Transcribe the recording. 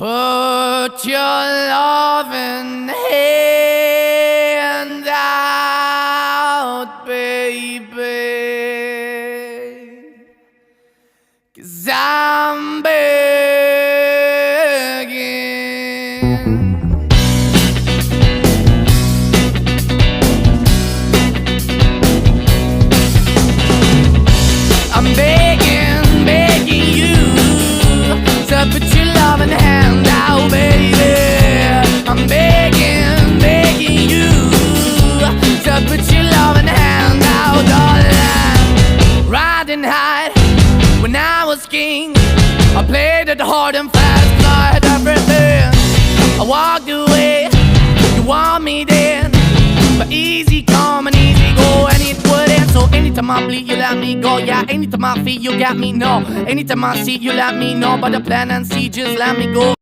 Put your loving hand out, baby, 'cause I'm begging. I'm begging, begging you to put your loving hand out, baby. I'm begging, begging you to put your loving hand out, darling. Riding high when I was king, I played it hard and fast, tried everything. I walked away, you want me then, but easy come and easy go, and it wouldn't. So anytime I bleed, you let me go. Yeah, anytime I feel, you got me, no. Anytime I see, you let me know. But the plan and see, just let me go.